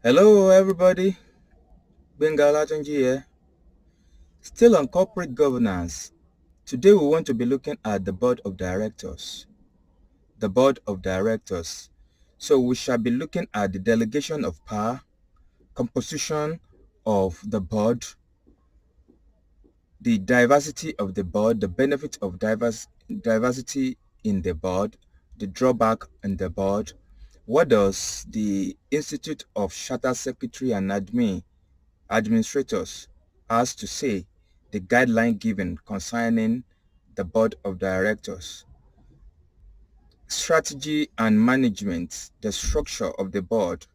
Hello everybody, Gbenga Olatunji here. Still on corporate governance. Today we want to be looking at the board of directors. The board of directors. So we shall be looking at the delegation of power, composition of the board, the diversity of the board, the benefit of diversity in the board, the drawback in the board. What does the Institute of Charter Secretary and Administrators has to say, the guideline given concerning the board of directors, strategy and management, the structure of the board,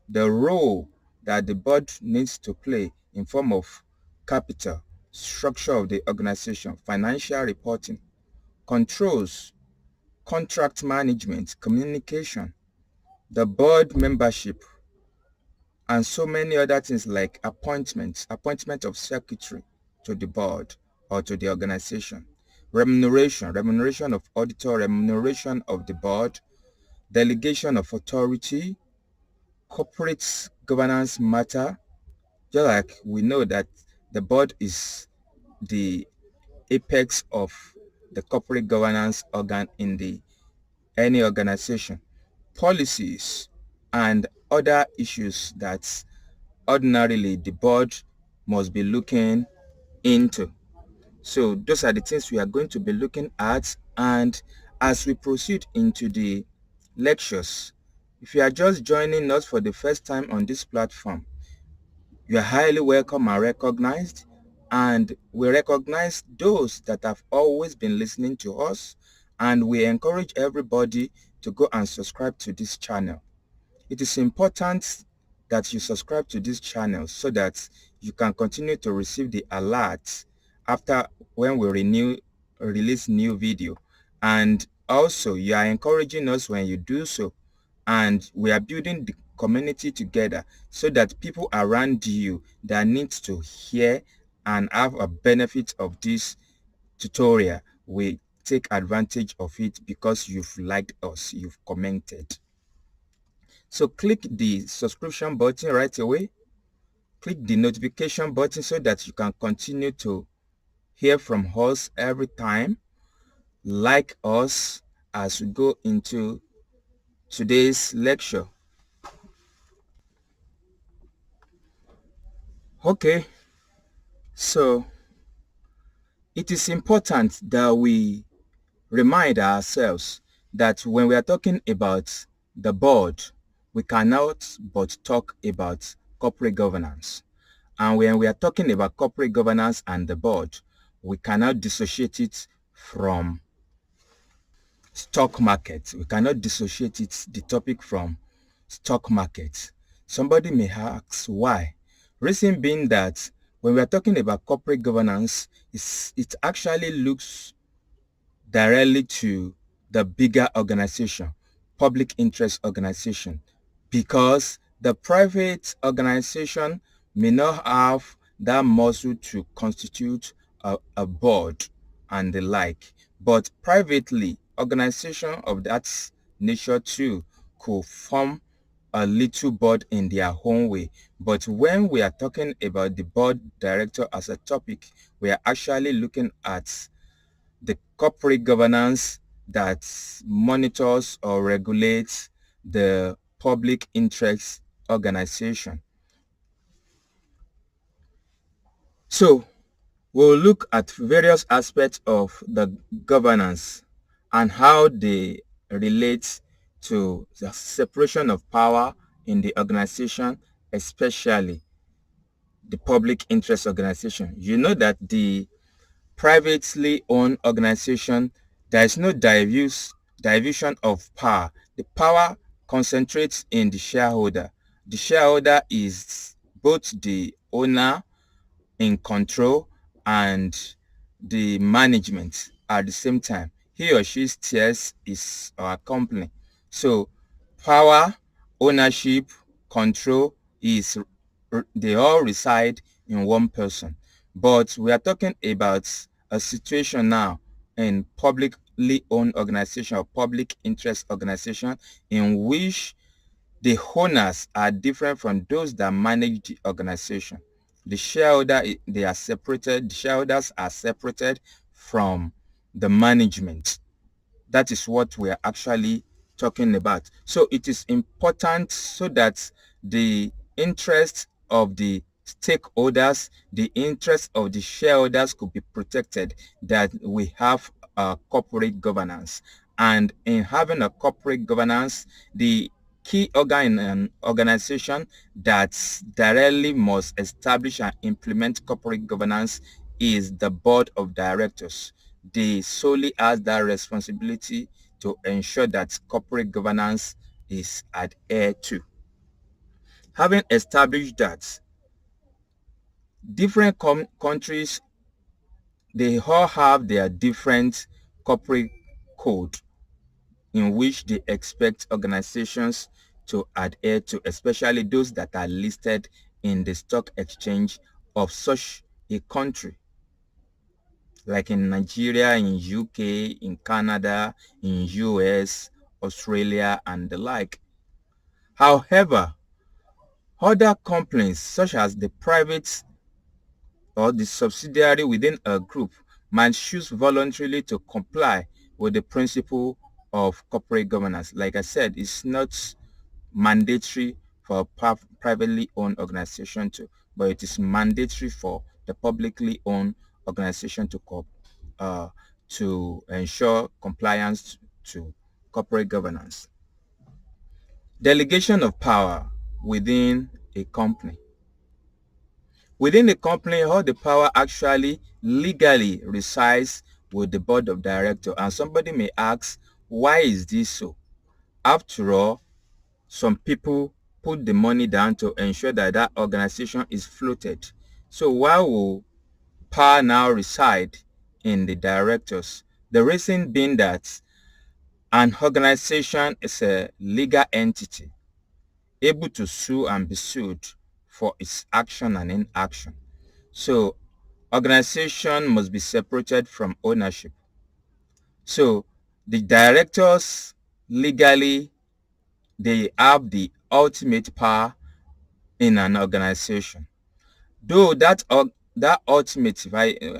the role that the board needs to play in form of capital, structure of the organization, financial reporting, controls, contract management, communication, the board membership, and so many other things like appointment of secretary to the board or to the organization, remuneration of auditor, remuneration of the board, delegation of authority, corporate governance matter. Just like we know that the board is the apex of the corporate governance organ in any organization, policies and other issues that ordinarily the board must be looking into. So those are the things we are going to be looking at. And as we proceed into the lectures, if you are just joining us for the first time on this platform, you are highly welcome and recognized. And we recognize those that have always been listening to us. And we encourage everybody to go and subscribe to this channel. It is important that you subscribe to this channel so that you can continue to receive the alerts after when we release new video. And also you are encouraging us when you do so, and we are building the community together so that people around you that need to hear and have a benefit of this tutorial will take advantage of it because you've liked us, you've commented. So click the subscription button right away. Click the notification button so that you can continue to hear from us every time. Like us as we go into today's lecture. Okay, so it is important that we remind ourselves that when we are talking about the board, we cannot but talk about corporate governance. And when we are talking about corporate governance and the board, we cannot dissociate it from stock market. We cannot dissociate the topic from stock market. Somebody may ask why. Reason being that when we are talking about corporate governance, it actually looks directly to the bigger organization, public interest organization, because the private organization may not have that muscle to constitute a board and the like. But privately, organization of that nature too could form a little board in their own way. But when we are talking about the board director as a topic, we are actually looking at the corporate governance that monitors or regulates the public interest organization. So we'll look at various aspects of the governance and how they relate to the separation of power in the organization, especially the public interest organization. You know that the privately owned organization, there is no division of power. The power concentrates in the shareholder. The shareholder is both the owner in control and the management at the same time. He or she steers his our company. So power, ownership, control they all reside in one person. But we are talking about a situation now in publicly owned organization or public interest organization in which The owners are different from those that manage the organization. The shareholders are separated from the management. That is what we are actually talking about. So it is important so that the interest of the stakeholders, the interest of the shareholders could be protected, that we have a corporate governance. And in having a corporate governance, the key organ in an organization that directly must establish and implement corporate governance is the board of directors. They solely has that responsibility to ensure that corporate governance is adhered to. Having established that, different countries, they all have their different corporate code in which they expect organizations to adhere to, especially those that are listed in the stock exchange of such a country, like in Nigeria, in UK, in Canada, in US, Australia, and the like. However, other companies such as the private or the subsidiary within a group might choose voluntarily to comply with the principle of corporate governance. Like I said, it's not mandatory for a privately owned organization to, but it is mandatory for the publicly owned organization uh, to ensure compliance to corporate governance. Delegation of power within a company. Within a company, all the power actually legally resides with the board of directors. And somebody may ask, why is this so? After all, some people put the money down to ensure that that organization is floated. So why will power now reside in the directors? The reason being that an organization is a legal entity able to sue and be sued for its action and inaction. So organization must be separated from ownership. So the directors legally, they have the ultimate power in an organization. Though that ultimate,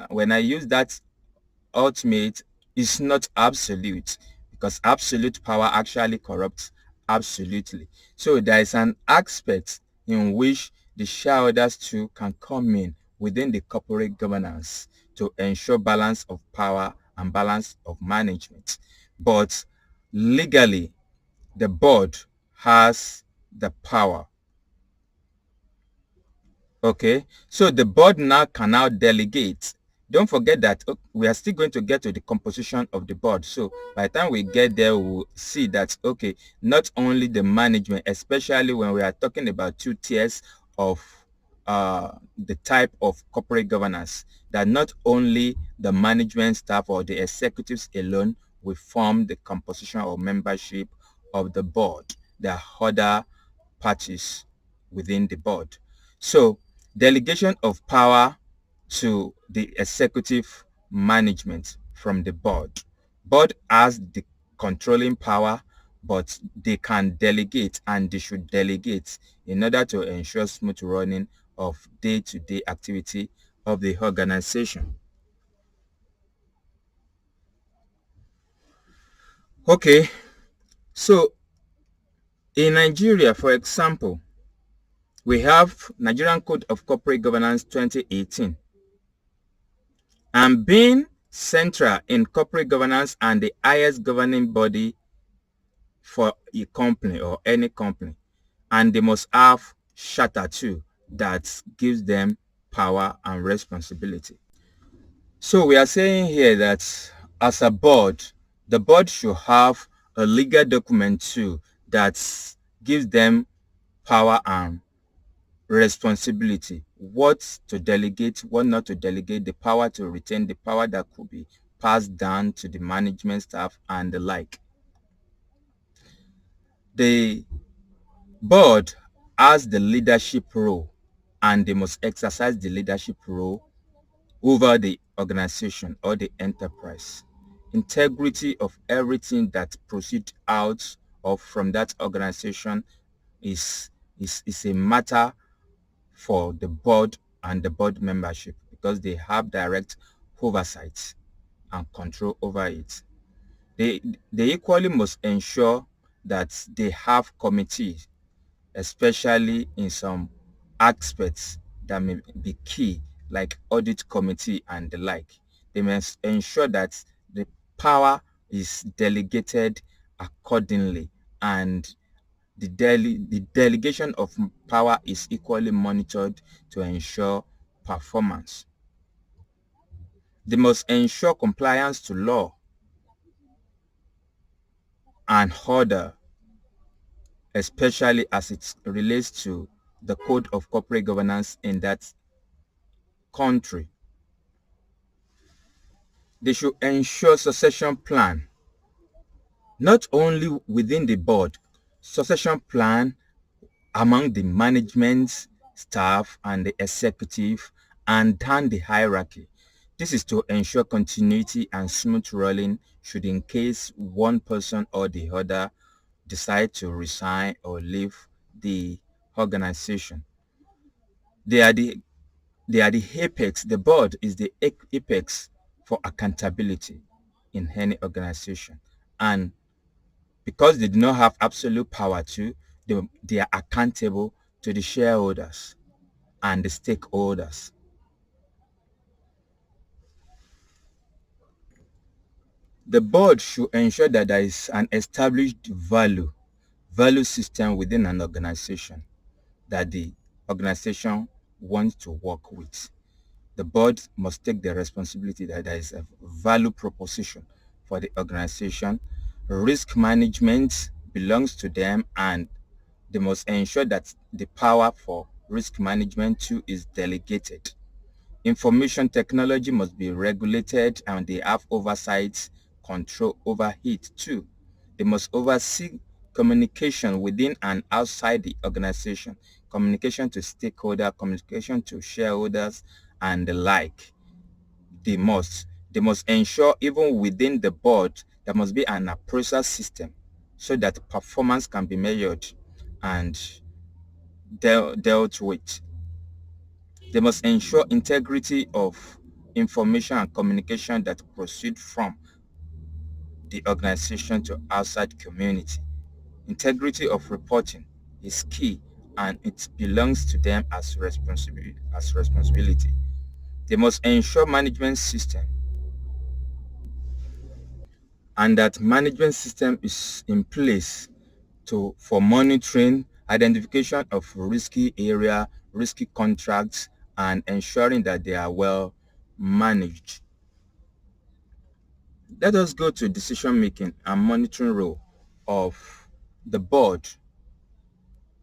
when I use that ultimate, is not absolute, because absolute power actually corrupts absolutely. So there is an aspect in which the shareholders too can come in within the corporate governance to ensure balance of power and balance of management. But legally, the board has the power. Okay, so the board now can now delegate. Don't forget that we are still going to get to the composition of the board. So by the time we get there, we'll see that, okay, not only the management, especially when we are talking about two tiers of the type of corporate governance, that not only the management staff or the executives alone will form the composition or membership of the board. There are other parties within the board. So delegation of power to the executive management from the board. Board has the controlling power, but they can delegate, and they should delegate in order to ensure smooth running of day-to-day activity of the organization. Okay, so in Nigeria, for example, we have Nigerian Code of Corporate Governance 2018. And being central in corporate governance and the highest governing body for a company or any company, and they must have charter too that gives them power and responsibility. So we are saying here that as a board, the board should have a legal document too that gives them power and responsibility, what to delegate, what not to delegate, the power to retain, the power that could be passed down to the management staff and the like. The board has the leadership role, and they must exercise the leadership role over the organization or the enterprise. Integrity of everything that proceeds out of from that organization is a matter for the board and the board membership, because they have direct oversight and control over it. They, they equally must ensure that they have committees, especially in some aspects that may be key, like audit committee and the like. They must ensure that the power is delegated accordingly, and the delegation of power is equally monitored to ensure performance. They must ensure compliance to law and order, especially as it relates to the code of corporate governance in that country. They should ensure succession plan, not only within the board, succession plan among the management staff and the executive and down the hierarchy. This is to ensure continuity and smooth rolling should in case one person or the other decide to resign or leave the organization. They are the apex. The board is the apex for accountability in any organization. And because they do not have absolute power to, they are accountable to the shareholders and the stakeholders. The board should ensure that there is an established value system within an organization that the organization wants to work with. The board must take the responsibility that there is a value proposition for the organization. Risk management belongs to them, and they must ensure that the power for risk management too is delegated. Information technology must be regulated, and they have oversight control over it too. They must oversee communication within and outside the organization, communication to stakeholders, communication to shareholders, and the like. They must ensure even within the board there must be an appraisal system so that performance can be measured and dealt with. They must ensure integrity of information and communication that proceed from the organization to outside community. Integrity of reporting is key, and it belongs to them as responsibility. They must ensure management system, and that management system is in place for monitoring, identification of risky area, risky contracts, and ensuring that they are well managed. Let us go to decision making and monitoring role of the board.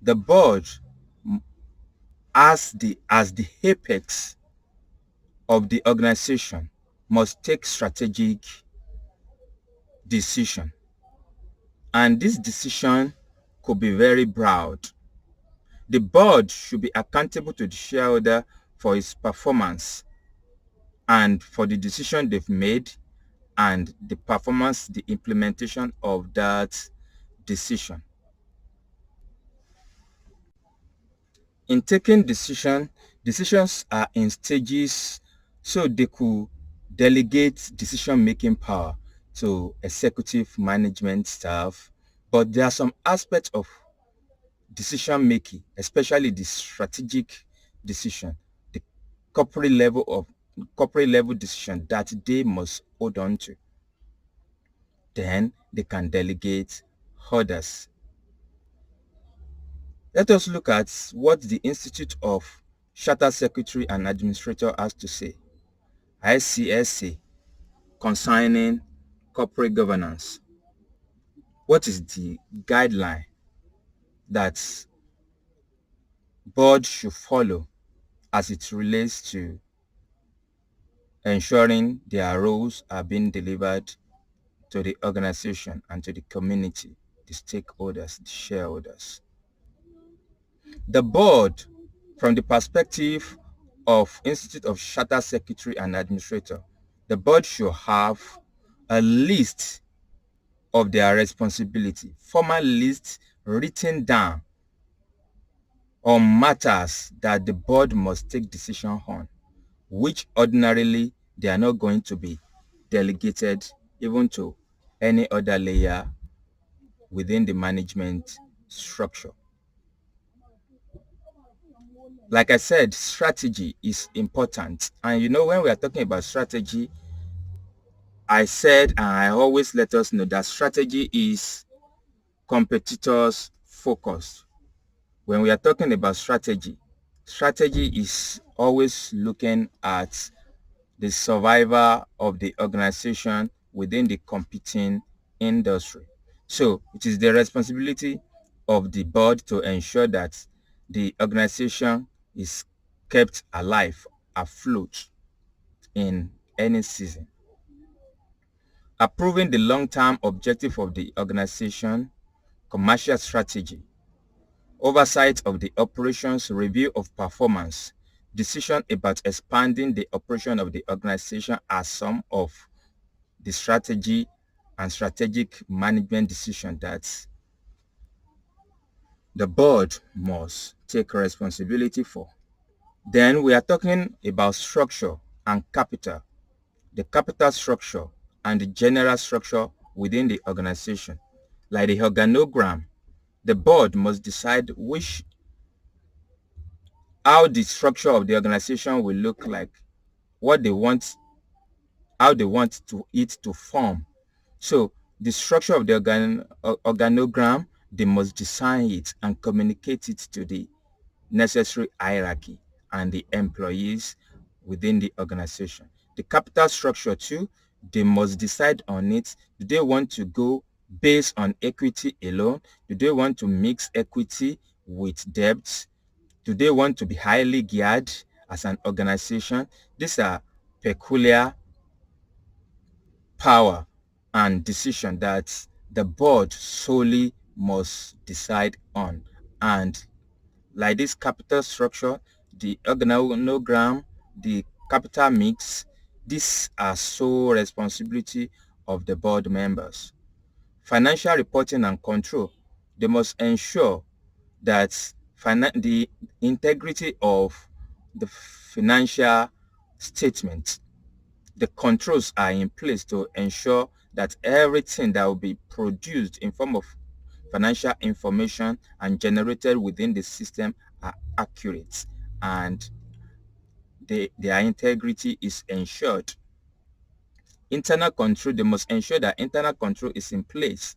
The board, as the apex of the organization, must take strategic decision, and this decision could be very broad. The board should be accountable to the shareholder for its performance and for the decision they've made and the performance, the implementation of that decision. In taking decisions are in stages, so they could delegate decision-making power to executive management staff, but there are some aspects of decision-making, especially the strategic decision, the corporate level decision that they must hold on to. Then they can delegate others. Let us look at what the Institute of Charter Secretary and Administrator has to say, ICSA, concerning corporate governance. What is the guideline that board should follow as it relates to ensuring their roles are being delivered to the organization and to the community, the stakeholders, the shareholders? The board, from the perspective of Institute of Charter Secretary and Administrator, the board should have a list of their responsibility, formal list written down on matters that the board must take decision on, which ordinarily they are not going to be delegated even to any other layer within the management structure. Like I said, strategy is important. And when we are talking about strategy, I said, and I always let us know that strategy is competitors focused. When we are talking about strategy, strategy is always looking at the survival of the organization within the competing industry. So it is the responsibility of the board to ensure that the organization is kept alive, afloat in any season. Approving the long-term objective of the organization, commercial strategy, oversight of the operations, review of performance, decision about expanding the operation of the organization are some of the strategy and strategic management decision that the board must take responsibility for. Then we are talking about structure and capital, the capital structure and the general structure within the organization. Like the organogram, the board must decide how the structure of the organization will look like, what they want, how they want it to form. So the structure of the organogram, they must design it and communicate it to the necessary hierarchy and the employees within the organization. The capital structure too, they must decide on it. Do they want to go based on equity alone? Do they want to mix equity with debt? Do they want to be highly geared as an organization? These are peculiar power and decision that the board solely must decide on. And like this capital structure, the organogram, the capital mix, these are sole responsibility of the board members. Financial reporting and control, they must ensure that the integrity of the financial statement, the controls are in place to ensure that everything that will be produced in form of financial information and generated within the system are accurate and their integrity is ensured. Internal control, they must ensure that internal control is in place.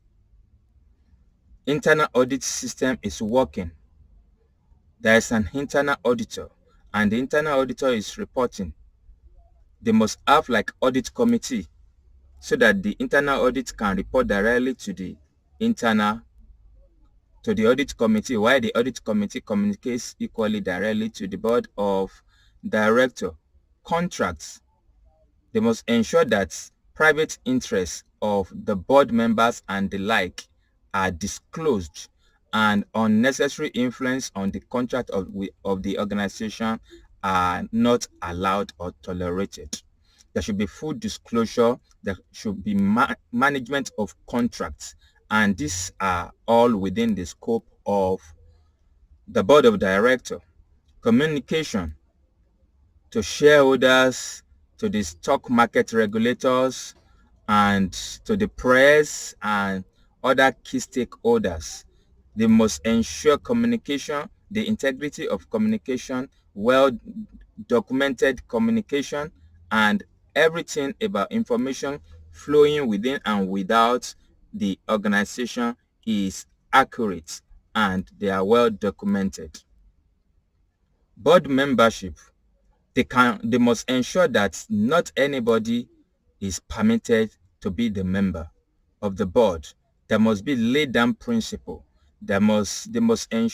Internal audit system is working. There is an internal auditor and the internal auditor is reporting. They must have like audit committee so that the internal audit can report directly to the audit committee, while the audit committee communicates equally directly to the board of director. Contracts, they must ensure that private interests of the board members and the like are disclosed and unnecessary influence on the contract of the organization are not allowed or tolerated. There should be full disclosure. There should be management of contracts. And these are all within the scope of the board of directors. Communication to shareholders, to the stock market regulators, and to the press and other key stakeholders. They must ensure communication, the integrity of communication, well documented communication, and everything about information flowing within and without the organization is accurate and they are well documented. Board membership, they must ensure that not anybody is permitted to be the member of the board. There must be laid down principle. They must ensure